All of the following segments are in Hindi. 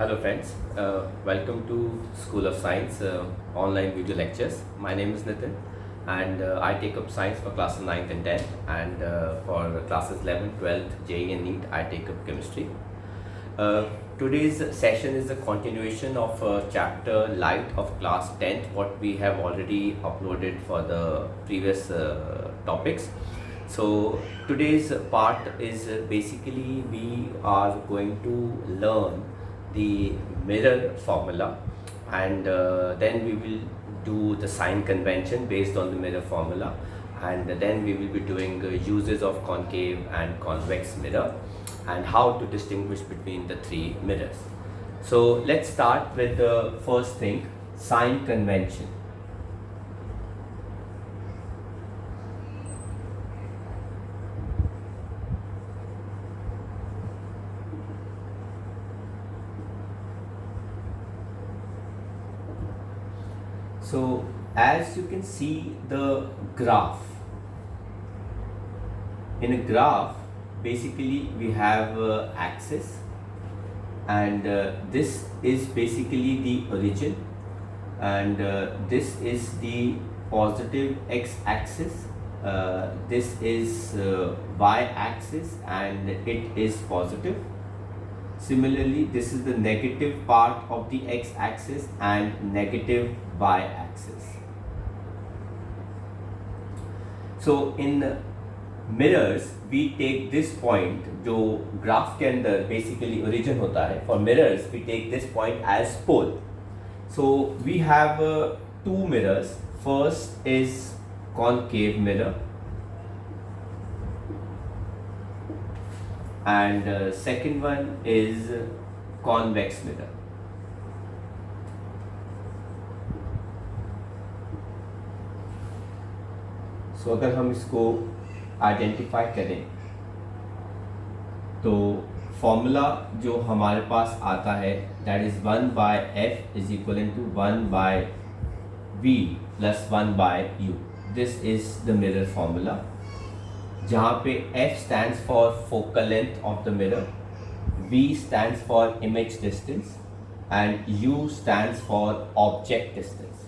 Hello friends, welcome to School of Science online video lectures. My name is Nitin and I take up science for classes 9th and 10th, and for classes 11th, 12th, JEE and NEET I take up chemistry. Today's session is a continuation of chapter Light of class 10th, what we have already uploaded for the previous topics. So today's part is basically we are going to learn the mirror formula, and then we will do the sign convention based on the mirror formula, and then we will be doing uses of concave and convex mirror and how to distinguish between the three mirrors. So let's start with the first thing, sign convention. So as you can see the graph, in a graph basically we have axis, and this is basically the origin, and this is the positive x-axis, this is y-axis and it is positive. Similarly, this is the negative part of the x-axis and negative y-axis. So in mirrors we take this point, जो ग्राफ के अंदर basically origin होता है, for mirrors we take this point as pole. So we have two mirrors. First is concave mirror and second one is convex mirror. So अगर हम इसको आइडेंटिफाई करें तो फॉर्मूला जो हमारे पास आता है that is 1/f is equal to 1/v plus 1/u. This is the mirror formula, जहाँ पे f stands for focal length of the mirror, v stands for image distance and u stands for object distance.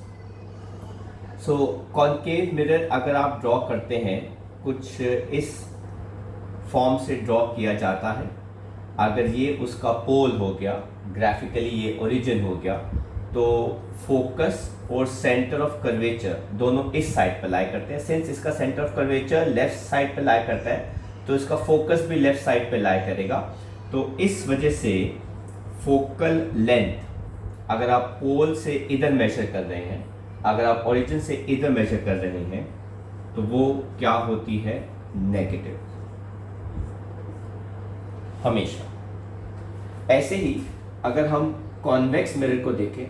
So concave mirror अगर आप ड्रॉ करते हैं कुछ इस फॉर्म से ड्रॉ किया जाता है. अगर ये उसका पोल हो गया, ग्राफिकली ये ओरिजिन हो गया, तो फोकस और सेंटर ऑफ कर्वेचर दोनों इस साइड पर लाई करते हैं. सिंस इसका centre of curvature left side पर लाई करता है तो इसका फोकस भी लेफ्ट साइड पर लाई करेगा. तो इस वजह से फोकल लेंथ अगर आप पोल से इधर मेजर कर रहे हैं, अगर आप ओरिजिन से इधर मेजर कर रहे हैं, तो वो क्या होती है, नेगेटिव हमेशा. ऐसे ही अगर हम कॉन्वेक्स मिरर को देखें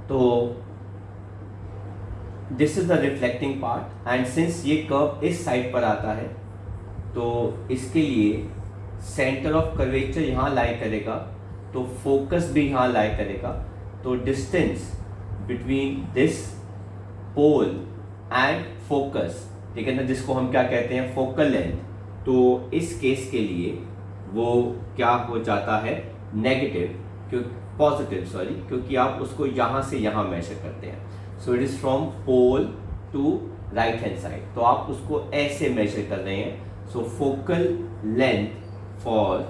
तो this is the reflecting part, and since ये कर्व इस साइड पर आता है तो इसके लिए सेंटर ऑफ कर्वेचर यहाँ लाई करेगा, तो फोकस भी यहाँ लाई करेगा. तो distance between this pole and focus, ठीक है ना, जिसको हम क्या कहते हैं, फोकल लेंथ, तो इस केस के लिए वो क्या हो जाता है, नेगेटिव, पॉजिटिव सॉरी, क्योंकि आप उसको यहाँ से यहाँ मेजर करते हैं. So it is from pole to right hand side, तो आप उसको ऐसे मेजर कर रहे हैं. So focal length for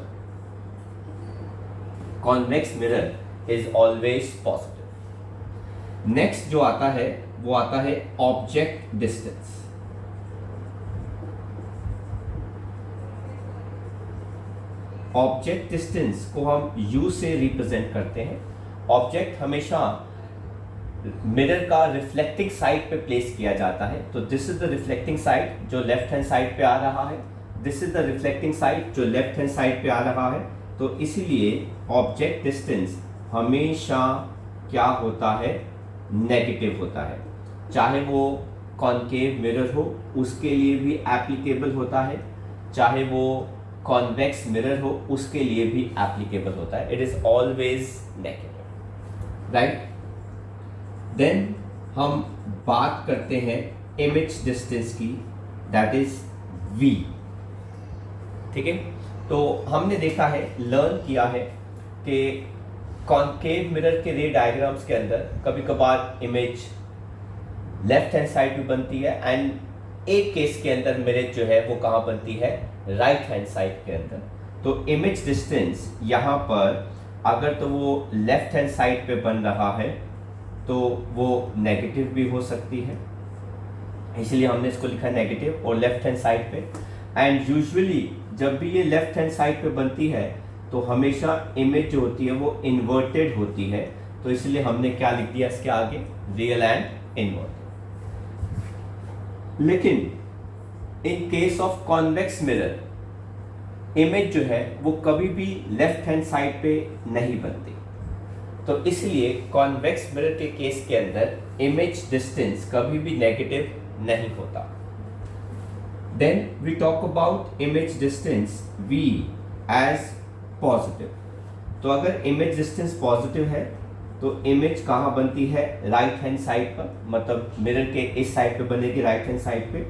convex mirror is always positive. Next जो आता है वो आता है ऑब्जेक्ट डिस्टेंस. ऑब्जेक्ट डिस्टेंस को हम u से रिप्रेजेंट करते हैं. ऑब्जेक्ट हमेशा मिरर का रिफ्लेक्टिंग साइड पे प्लेस किया जाता है. तो this is the reflecting side जो लेफ्ट हैंड साइड पे आ रहा है, this is the reflecting side जो लेफ्ट हैंड साइड पे आ रहा है. तो इसीलिए ऑब्जेक्ट डिस्टेंस हमेशा क्या होता है, नेगेटिव होता है. चाहे वो कॉन्केव मिरर हो उसके लिए भी एप्लीकेबल होता है, चाहे वो कॉन्वेक्स मिरर हो उसके लिए भी एप्लीकेबल होता है. It is always negative, right. Then हम बात करते हैं इमेज डिस्टेंस की, दैट इज v. ठीक है, तो हमने देखा है, लर्न किया है कि कॉन्केव मिरर के रे डायग्राम्स के अंदर कभी कभार इमेज लेफ्ट हैंड साइड पे बनती है एंड एक केस के अंदर इमेज जो है वो कहाँ बनती है, राइट हैंड साइड के अंदर। तो इमेज डिस्टेंस यहाँ पर अगर तो वो लेफ्ट हैंड साइड पे बन रहा है तो वो नेगेटिव भी हो सकती है, इसलिए हमने इसको लिखा नेगेटिव और लेफ्ट हैंड साइड पे। एंड यूजुअली जब भी ये लेफ्ट हैंड साइड पे बनती है तो हमेशा इमेज जो होती है वो इन्वर्टेड होती है, तो इसलिए हमने क्या लिख दिया इसके आगे, रियल एंड इन्वर्टेड। लेकिन in case of convex mirror image जो है वो कभी भी लेफ्ट हैंड साइड पे नहीं बनती, तो इसलिए कॉन्वेक्स मिरर के केस के अंदर इमेज डिस्टेंस कभी भी नेगेटिव नहीं होता। Then we talk about image distance v as positive. तो अगर इमेज डिस्टेंस पॉजिटिव है तो इमेज कहाँ बनती है, राइट हैंड साइड पर, मतलब मिरर के इस साइड पे बनेगी राइट हैंड साइड पे,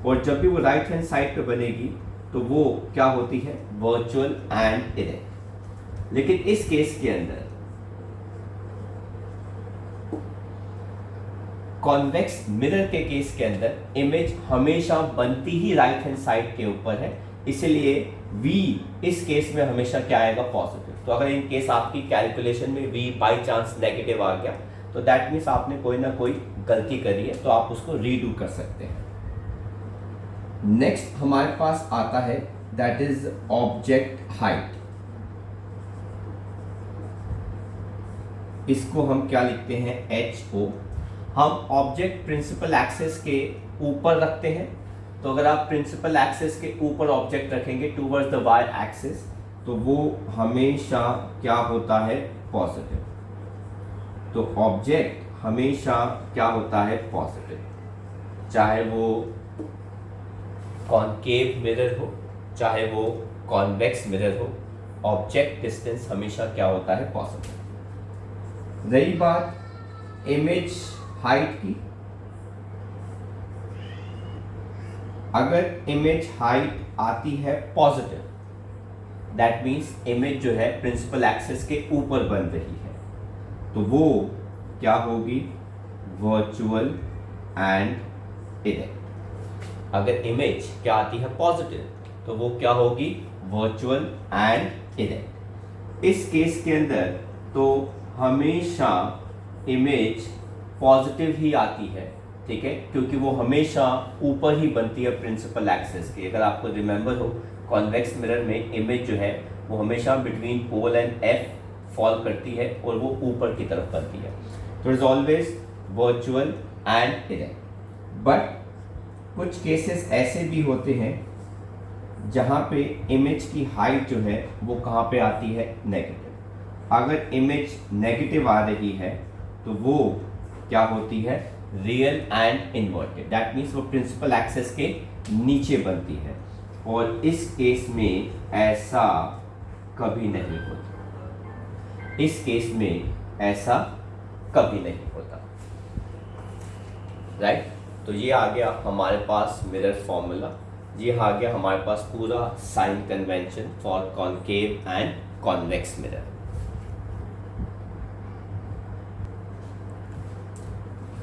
और जब भी वो राइट हैंड साइड पे बनेगी तो वो क्या होती है, वर्चुअल एंड इरेक्ट। लेकिन इस केस के अंदर कॉन्वेक्स मिरर के केस के अंदर इमेज हमेशा बनती ही राइट हैंड साइड के ऊपर है, इसलिए v इस केस में हमेशा क्या आएगा, पॉजिटिव। तो अगर इन केस आपकी कैलकुलेशन में v बाई चांस नेगेटिव आ गया तो दैट मीन्स आपने कोई ना कोई गलती करी है, तो आप उसको रीडू कर सकते हैं। नेक्स्ट हमारे पास आता है दैट इज ऑब्जेक्ट हाइट। इसको हम क्या लिखते हैं, HO। हम ऑब्जेक्ट प्रिंसिपल एक्सिस के ऊपर रखते हैं, तो अगर आप प्रिंसिपल एक्सिस के ऊपर ऑब्जेक्ट रखेंगे टूवर्ड्स द वाई एक्सिस तो वो हमेशा क्या होता है, पॉजिटिव। तो ऑब्जेक्ट हमेशा क्या होता है, पॉजिटिव, चाहे वो कॉनकेव मिरर हो चाहे वो कॉन्वेक्स मिरर हो, ऑब्जेक्ट डिस्टेंस हमेशा क्या होता है, पॉजिटिव। रही बात इमेज हाइट की, अगर इमेज हाइट आती है पॉजिटिव दैट मीन्स इमेज जो है प्रिंसिपल एक्सिस के ऊपर बन रही है, तो वो क्या होगी, वर्चुअल एंड इरेक्ट। अगर इमेज क्या आती है पॉजिटिव तो वो क्या होगी, वर्चुअल एंड इरेक्ट। इस केस के अंदर तो हमेशा इमेज पॉजिटिव ही आती है, ठीक है, क्योंकि वो हमेशा ऊपर ही बनती है प्रिंसिपल एक्सिस के। अगर आपको रिमेंबर हो कॉन्वेक्स मिरर में इमेज जो है वो हमेशा between pole and F fall करती है और वो ऊपर की तरफ बनती है, तो is always virtual and erect. But कुछ केसेस ऐसे भी होते हैं जहाँ पे इमेज की हाइट जो है वो कहाँ पे आती है, नेगेटिव। अगर इमेज नेगेटिव आ रही है तो वो क्या होती है, real and inverted. That means वो प्रिंसिपल एक्सिस के नीचे बनती है, और इस केस में ऐसा कभी नहीं होता, इस केस में ऐसा कभी नहीं होता, राइट। तो ये आ गया हमारे पास मिरर फॉर्मूला, ये आ गया हमारे पास पूरा sign convention for concave and convex mirror.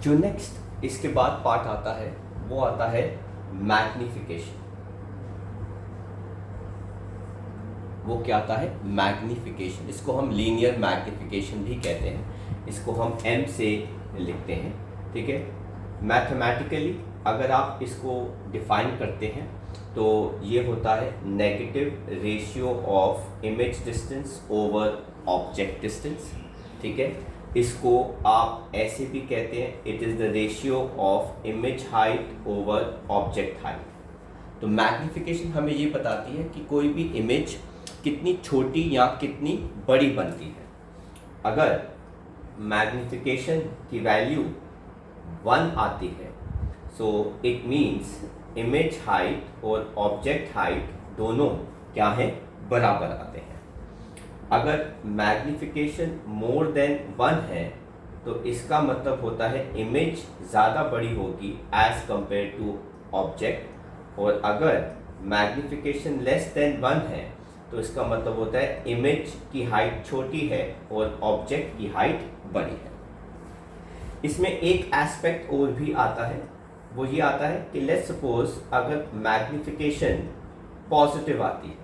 जो नेक्स्ट इसके बाद पार्ट आता है वो आता है मैग्निफिकेशन। वो क्या आता है, मैग्निफिकेशन। इसको हम लीनियर मैग्निफिकेशन भी कहते हैं, इसको हम M से लिखते हैं, ठीक है। मैथमेटिकली अगर आप इसको डिफाइन करते हैं तो ये होता है negative ratio of image distance over object distance, ठीक है। इसको आप ऐसे भी कहते हैं, it is the ratio of image height over object height. तो मैग्निफिकेशन हमें ये बताती है कि कोई भी इमेज कितनी छोटी या कितनी बड़ी बनती है। अगर मैग्निफिकेशन की वैल्यू 1 आती है so it means image height और ऑब्जेक्ट हाइट दोनों क्या है, बराबर आते हैं। अगर मैग्निफिकेशन मोर देन 1 है तो इसका मतलब होता है इमेज ज़्यादा बड़ी होगी एज कंपेयर टू ऑब्जेक्ट, और अगर मैग्निफिकेशन लेस देन 1 है तो इसका मतलब होता है इमेज की हाइट छोटी है और ऑब्जेक्ट की हाइट बड़ी है। इसमें एक एस्पेक्ट और भी आता है, वो ये आता है कि लेट्स सपोज अगर मैग्निफिकेशन पॉजिटिव आती है,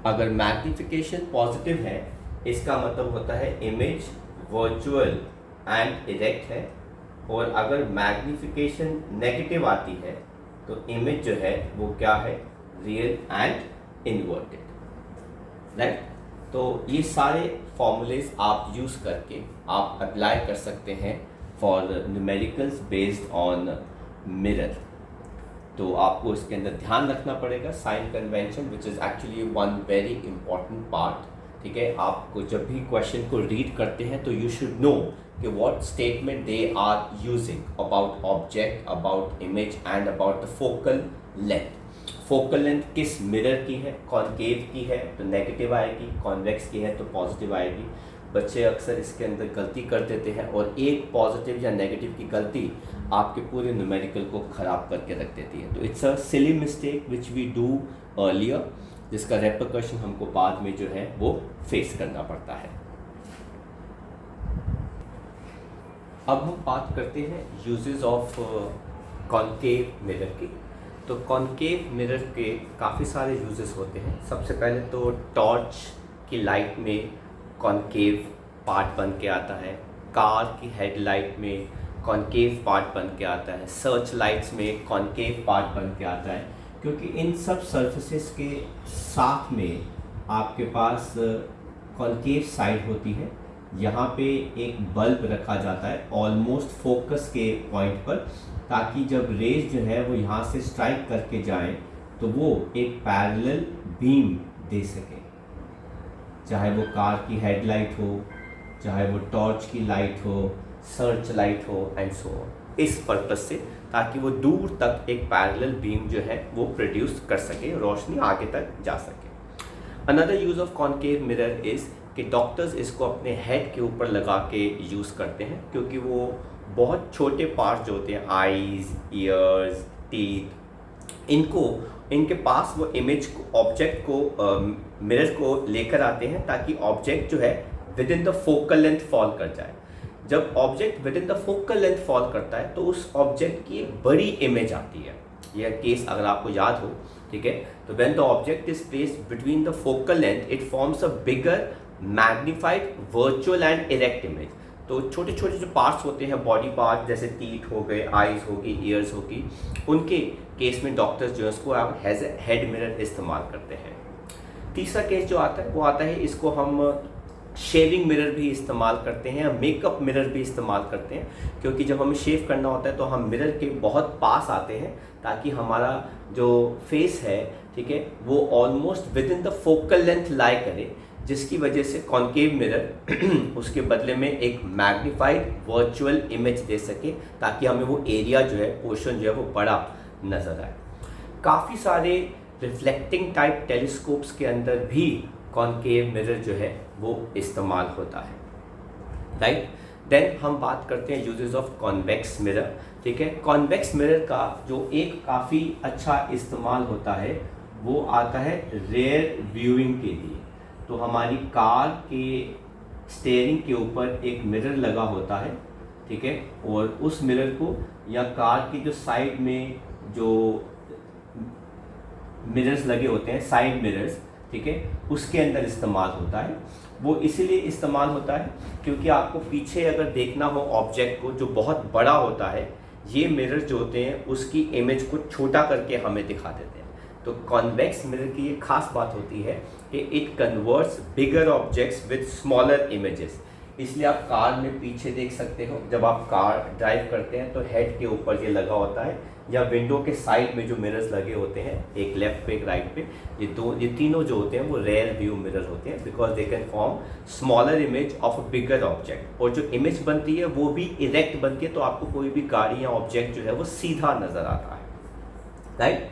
अगर मैग्निफिकेशन पॉजिटिव है इसका मतलब होता है इमेज वर्चुअल एंड इरेक्ट है, और अगर मैग्निफिकेशन नेगेटिव आती है तो इमेज जो है वो क्या है, रियल एंड इन्वर्टेड, राइट। तो ये सारे फॉर्मूलेज आप यूज़ करके आप अप्लाई कर सकते हैं for numericals based on mirror. तो आपको इसके अंदर ध्यान रखना पड़ेगा sign convention which is actually one very important part, ठीक है। आपको जब भी क्वेश्चन को रीड करते हैं तो यू शुड नो कि what statement they are using about object, about image and about the focal length. Focal length किस मिरर की है, कॉनकेव की है तो नेगेटिव आएगी, कॉन्वेक्स की है तो पॉजिटिव आएगी। बच्चे अक्सर इसके अंदर गलती कर देते हैं और एक पॉजिटिव या नेगेटिव की गलती आपके पूरे न्यूमेरिकल को ख़राब करके रख देती है। तो it's a silly mistake which we do earlier, जिसका रेपरकशन हमको बाद में जो है वो फेस करना पड़ता है। अब हम बात करते हैं यूजेस ऑफ कॉनकेव मिरर की। तो कॉनकेव मिरर के काफ़ी सारे यूजेस होते हैं। सबसे पहले तो टॉर्च की लाइट में कॉनकेव पार्ट बन के आता है, कार की हेडलाइट में कॉनकेव पार्ट बन के आता है, सर्च लाइट्स में कॉनकेव पार्ट बन के आता है, क्योंकि इन सब सर्फेसेस के साथ में आपके पास कॉनकेव साइड होती है। यहाँ पे एक बल्ब रखा जाता है ऑलमोस्ट फोकस के पॉइंट पर, ताकि जब रेज जो है वो यहाँ से स्ट्राइक करके जाएं तो वो एक पैरेलल बीम दे सके, चाहे वो कार की हेडलाइट हो, चाहे वो टॉर्च की लाइट हो, सर्च लाइट हो एंड सो ऑन, इस पर्पज से, ताकि वो दूर तक एक पैरेलल बीम जो है वो प्रोड्यूस कर सके, रोशनी आगे तक जा सके। Another use of concave mirror is कि डॉक्टर्स इसको अपने हेड के ऊपर लगा के यूज़ करते हैं, क्योंकि वो बहुत छोटे पार्ट्स जो होते हैं, आईज, ईयर्स, टीथ, इनके पास वो इमेज को, ऑब्जेक्ट को, मिरर को लेकर आते हैं ताकि ऑब्जेक्ट जो है with in the focal length fall कर जाए। जब object with in the focal length fall करता है तो उस ऑब्जेक्ट की एक बड़ी इमेज आती है। यह केस अगर आपको याद हो, ठीक है, तो when the object is placed between the focal length it forms a bigger magnified virtual and erect image. तो छोटे छोटे जो पार्ट्स होते हैं, बॉडी पार्ट जैसे टीथ हो गए, आईज होगी, ईयर्स होगी, उनके केस में डॉक्टर्स जो है उसको आप हैज़ ए हेड मिरर इस्तेमाल करते हैं। तीसरा केस जो आता है वो आता है, इसको हम शेविंग मिरर भी इस्तेमाल करते हैं, मेकअप मिरर भी इस्तेमाल करते हैं, क्योंकि जब हमें शेव करना होता है तो हम मिरर के बहुत पास आते हैं ताकि हमारा जो फेस है, ठीक है, वो almost within the focal length lie करे, जिसकी वजह से कॉनकेव मिरर उसके बदले में एक मैग्नीफाइड वर्चुअल इमेज दे सके, ताकि हमें वो एरिया जो है, पोर्शन जो है वो बड़ा नज़र आए। काफ़ी सारे रिफ्लेक्टिंग टाइप टेलीस्कोप्स के अंदर भी कॉनकेव मिरर जो है वो इस्तेमाल होता है, राइट। देन हम बात करते हैं यूजेस ऑफ कॉन्वेक्स मिरर, ठीक है। कॉन्वेक्स मिरर का जो एक काफ़ी अच्छा इस्तेमाल होता है वो आता है रेयर व्यूइंग के लिए। तो हमारी कार के स्टीयरिंग के ऊपर एक मिरर लगा होता है, ठीक है, और उस मिरर को या कार की जो साइड में जो मिरर्स लगे होते हैं, साइड मिरर्स, ठीक है, उसके अंदर इस्तेमाल होता है। वो इसीलिए इस्तेमाल होता है क्योंकि आपको पीछे अगर देखना हो ऑब्जेक्ट को जो बहुत बड़ा होता है, ये मिरर जो होते हैं उसकी इमेज को छोटा करके हमें दिखा देते हैं। तो कॉन्वेक्स मिरर की ये खास बात होती है कि it converts bigger objects with smaller images. इसलिए आप कार में पीछे देख सकते हो, जब आप कार ड्राइव करते हैं तो हेड के ऊपर ये लगा होता है, या विंडो के साइड में जो मिरर्स लगे होते हैं, एक लेफ्ट पे एक राइट पे, ये तीनों जो होते हैं वो रेयर व्यू मिरर होते हैं, because they can form smaller image of a bigger object. और जो इमेज बनती है वो भी इरेक्ट बनती है, तो आपको कोई भी गाड़ी या ऑब्जेक्ट जो है वो सीधा नज़र आता है, राइट।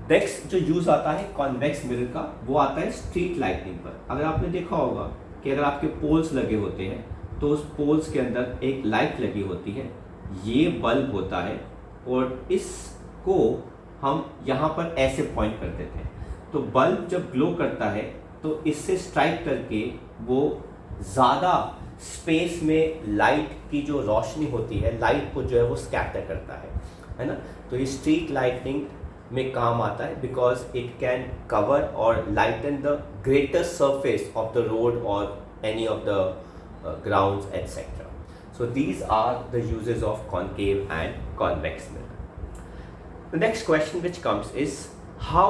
नेक्स्ट जो यूज़ आता है कॉन्वेक्स मिरर का, वो आता है स्ट्रीट लाइटिंग पर। अगर आपने देखा होगा कि अगर आपके पोल्स लगे होते हैं तो उस पोल्स के अंदर एक लाइट लगी होती है, ये बल्ब होता है, और इसको हम यहाँ पर ऐसे पॉइंट कर देते हैं। तो बल्ब जब ग्लो करता है तो इससे स्ट्राइक करके वो ज़्यादा स्पेस में लाइट की जो रोशनी होती है, लाइट को जो है वो स्कैटर करता है ना। तो ये स्ट्रीट लाइटनिंग में काम आता है बिकॉज इट कैन कवर और lighten the greater surface of the road और any of the grounds etc. So these are the uses of concave and convex mirror. The next question which comes is how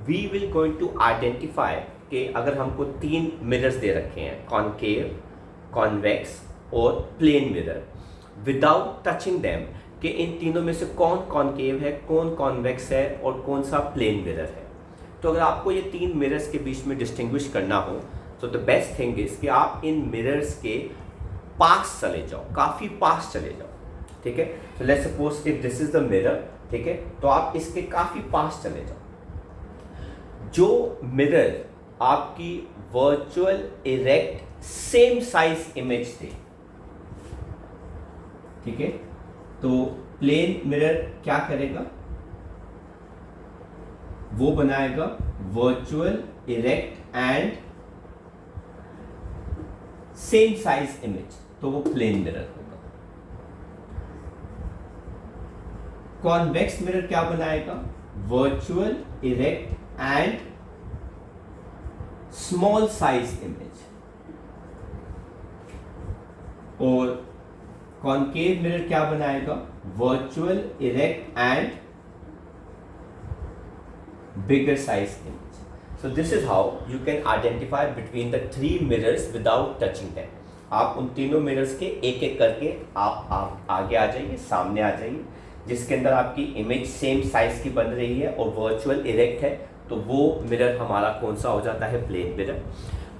we will going to identify कि अगर हमको 3 मिरर्स दे रखे हैं, कॉन्केव, कॉन्वेक्स और plane mirror, without touching them कि इन तीनों में से कौन कॉन्केव है, कौन कॉन्वेक्स है और कौन सा प्लेन मिरर है। तो अगर आपको ये 3 मिरर्स के बीच में डिस्टिंग्विश करना हो तो द बेस्ट थिंग इज कि आप इन मिरर्स के पास चले जाओ, काफ़ी पास चले जाओ, ठीक है। तो let's suppose if this is the mirror, ठीक है, तो आप इसके काफ़ी पास चले जाओ। जो मिरर आपकी virtual erect same size image थे, ठीक है, तो प्लेन मिरर क्या करेगा, वो बनाएगा virtual erect and same size image, तो वो प्लेन मिरर होगा। कॉन्वेक्स मिरर क्या बनाएगा, virtual erect and small size image. और कॉन्केव मिरर क्या बनाएगा, virtual erect and bigger size image. So this is how you can identify between the 3 mirrors without touching them. आप उन तीनों मिरर्स के एक एक करके आप आगे आ जाइए, सामने आ जाइए, जिसके अंदर आपकी इमेज सेम साइज की बन रही है और वर्चुअल इरेक्ट है, तो वो मिरर हमारा कौन सा हो जाता है, प्लेन मिरर।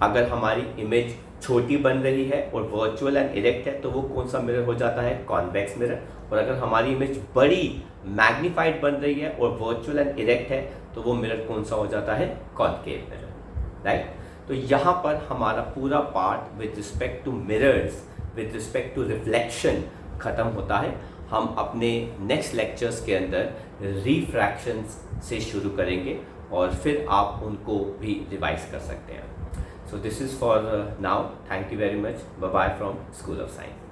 अगर हमारी इमेज छोटी बन रही है और वर्चुअल एंड इरेक्ट है तो वो कौन सा मिरर हो जाता है, कॉन्वेक्स मिरर। और अगर हमारी इमेज बड़ी मैग्नीफाइड बन रही है और वर्चुअल एंड इरेक्ट है तो वो मिरर कौन सा हो जाता है, कॉन्केव मिरर, राइट। तो यहाँ पर हमारा पूरा part with respect to mirrors, with respect to reflection खत्म होता है। हम अपने नेक्स्ट लेक्चर्स के अंदर रिफ्रैक्शंस से शुरू करेंगे और फिर आप उनको भी रिवाइज कर सकते हैं। So this is for now. Thank you very much. Bye bye from School of Science.